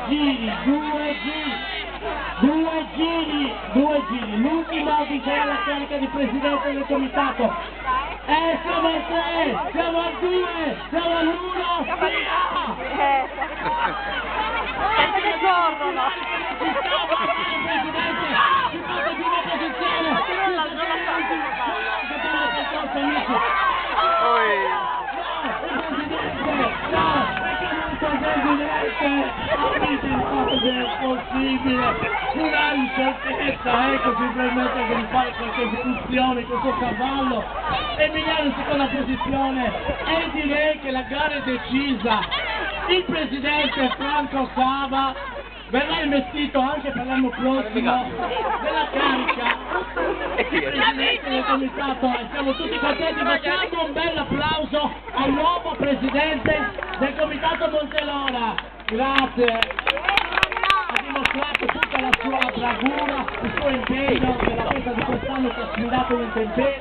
due giri, l'ultimo vincerà la carica di presidente del comitato. Siamo al 3, siamo al 2, siamo all'1, via! Aspetta che corrono! Si sta parlando il presidente, si passa in prima posizione, non la faccio amici. È possibile, una incertezza, ecco, si permette di fare qualche funzione con questo cavallo. Emiliano in seconda posizione e direi che la gara è decisa. Il presidente Franco Sava verrà investito anche per l'anno prossimo della carica di presidente del comitato e siamo tutti contenti. Facciamo un bel applauso al nuovo presidente del comitato Montelora. Grazie, ha dimostrato tutta la sua bravura, il suo impegno nella festa di quest'anno che ha sfidato un intemperie.